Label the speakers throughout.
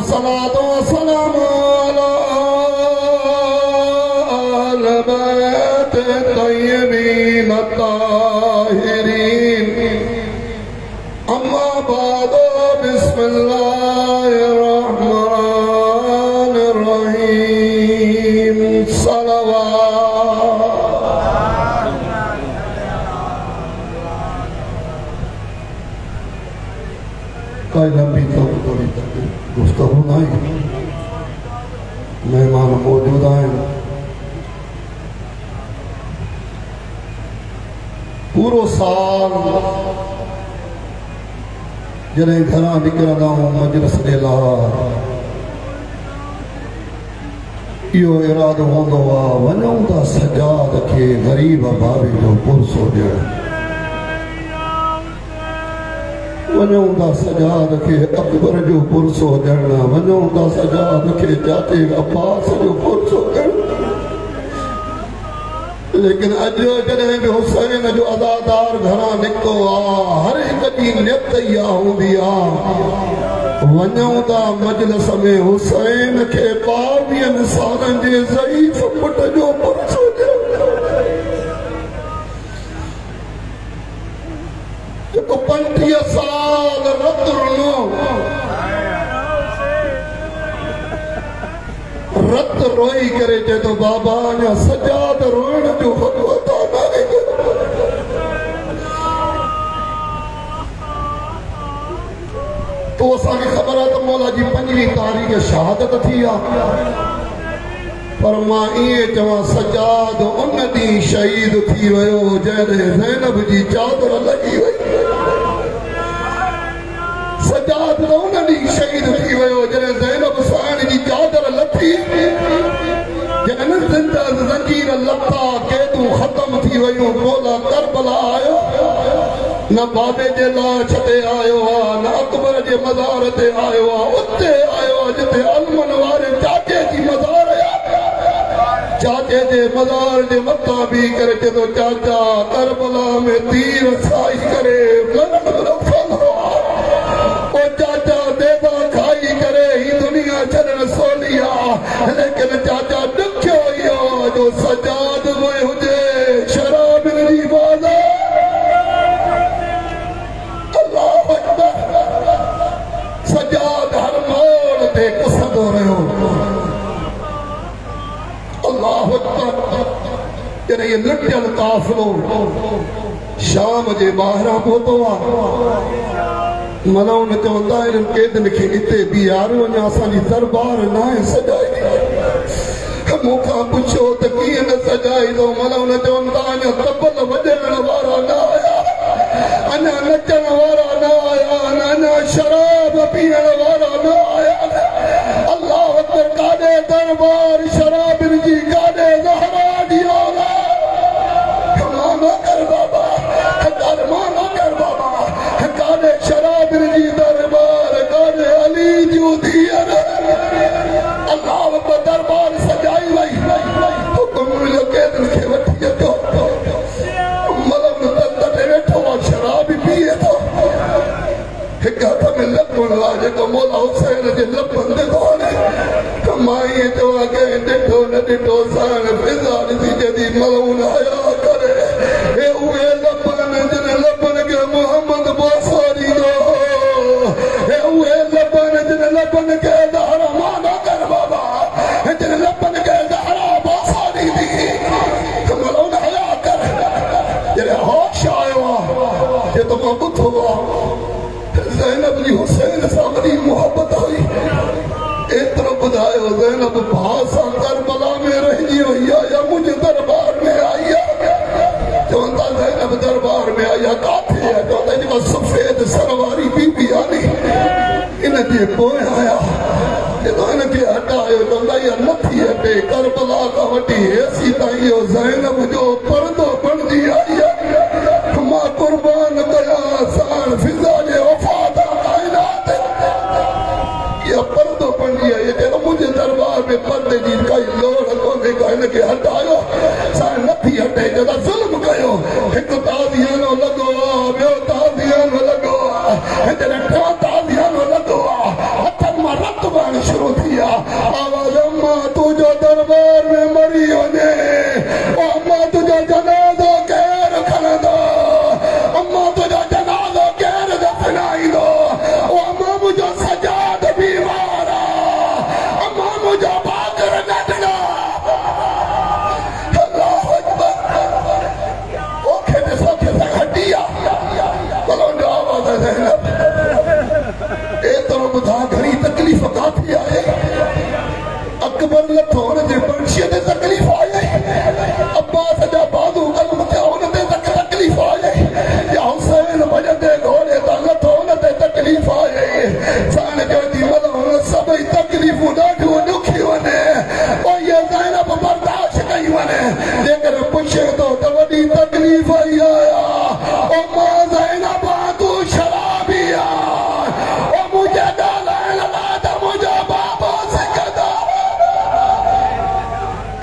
Speaker 1: सलातो वसलाम अला अहल बैत तय्यबीन ताहिरीन अम्मा बाद बिस्मिल्लाहिर रहमानिर रहीम सलावत। कोई लंबी तो थोड़ी गुफ्तगू नहीं, मेहमान मौजूद हैं। पूरो साल जॾहिं घरां निकिरंदा आहियूं मजलिस जे लाइ इहो इरादो हूंदो आहे वञूं था सजाद खे ग़रीब भाभी जो पुरसो ॾियण, वञूं था सजाद खे अकबर जो पुरसो ॾियण, वञूं था सजाद खे चाचे अब्बास जो पुरसो ॾियण। लेकिन अॼु जॾहिं बि हुसैन जो अज़ादार घरां निकितो आहे हर हिक जी नियत इहा हूंदी आहे वञूं था मजलिस में हुसैन खे 22 सालनि जे ज़ईफ़ पुट जो पुरसो ॾियण। जेको 35 साल रत रुनो, रत रोई करे चए तो बाबा अञा सजाद रोइण जो हक़ अता न आहे। तो असांखे ख़बर आहे त मौला जी 5वीं तारीख़ शहादत थी आहे, पर मां इएं चवां सजाद उन ॾींहुं शहीद थी वियो जॾहिं ज़ैनब जी चादर लॻी वई। सजाद उन ॾींहुं शहीद थी वियो जॾहिं ज़ैनब साण जी चादर लथी, जॾहिं ज़ंजीर लथा क़ैदूं ख़त्म थी वियूं। मौला करबला आयो, न बाबे जे लाश ते आयो आहे, न अकबर जे मज़ार ते आयो आहे, उते आयो आहे जिते अलमन वारे चाचे जी मज़ार आहे। चाचे जे मज़ार जे मथां बीह करे चए थो चाचा करबला में तीर साई करे चाचा देवा खाई करे ही दुनिया छॾण सोली आहे। लेकिन चाचा ॾुखियो इहो जो सजाद में हुजे शराबिन जी बाज़ार। अल्लाह अकबर। सजाद हर मोड़ ते कुसंदो रहियो। अल्लाह अकबर। जॾहिं इहो लुटियल काफ़िलो शाम जे ॿाहिरां पहुतो आहे, मलाउन चवंदा आहिनि कैदन खे हिते बीहारियो, अञा असांजी दरबार न आहे सजाई। मूंखां पुछियो त कीअं न सजाईंदो? मलाउन चवंदा अञा तबल वॼाइण वारा न आया, अञा नचण वारा न आया, अञा शराब पीअण वारा न आया। अल्लाह अकबर। काॾे दरबार शराबिन जी, काॾे ज़हरा जी औलाद। माना कर बाबा, माना कर बाबा। काॾे शराबिन जी दरबार, काॾे अली जूं धीअर। अल्लाह अकबर। दरबार सजाई वई। हुकुम मिलियो कैदन खे वठी अचो। मलम तटे वेठो आहे, शराब पीए थो। हिक हथ में लपण आहे जेको मौला हुसैन जे लपनि ते थो हणे। मां ईअं चवां कंहिं ॾिठो न ॾिठो साण फिज़ा ॾिसी जॾहिं मलून हया करे। हे उहे लपनि जिन लपनि खे मोहम्मद बोसो ॾींदो, हे उहे लपनि जिन लपनि खे ज़हरा। माना कर बाबा। जिन लपनि खे ज़हरा बोसो ॾींदी, मलून हया कर। जॾहिं होश आयो आहे जे त मां ॿुधो आहे ज़ैनब जी हुसैन सां वॾी मोहबत हुई। एतिरो ॿुधायो ज़ैनब भाउ सां करबला में रहिजी वई आहे या मुंहिंजे दरबार में आई आहे? चवंदा ज़ैनब दरबार में आई आहे। काथे आहे? चवंदा जेका सफ़ेद सर वारी बीबी आहे इन जे पोइ आया। जॾहिं हिनखे हटायो चवंदा इहा नथी हटे। करबला खां वठी हेसी ताईं इहो ज़ैनब जो परदो बणिजी आई आहे। मां कुर्बान कयां साण फिज़ा जे वफ़ादार काइनात। इहा परदो बणिजी आई आहे। चयो मुंहिंजे दरबार में पर्दे जी काई लोड़ कोन्हे का। हिनखे हटायो साण नथी हटे। जॾहिं ज़ुल्म कयो, हिकु ताज़ियानो लॻो आहे, ॿियो ताज़ियानो लॻो आहे, जॾहिं टियों ताज़ियानो लॻो आहे, हथनि मां रत जुबर लथोन जे पंछी ते तकलीफ आए अब्बास जा बादू कलम ते उन ते तकलीफ आए या हुसैन भजंदे घोड़े ता लथोन ते तकलीफ आए सान जो दी मलून सभई तकलीफूं ॾाढियूं ॾुखियूं आहिनि ओ ये ज़ैनब बर्दाश्त कयूं आहिनि जेकर पुछे तो त वॾी तकलीफ़ आई आया ओ मां ज़ैनब तू शराबी आ ओ मुझे ॻाल्हाइण लाइ त मुंहिंजो बाबा सिकंदर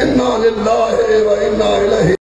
Speaker 1: इन्ना लिल्लाहि व इन्ना इलैहि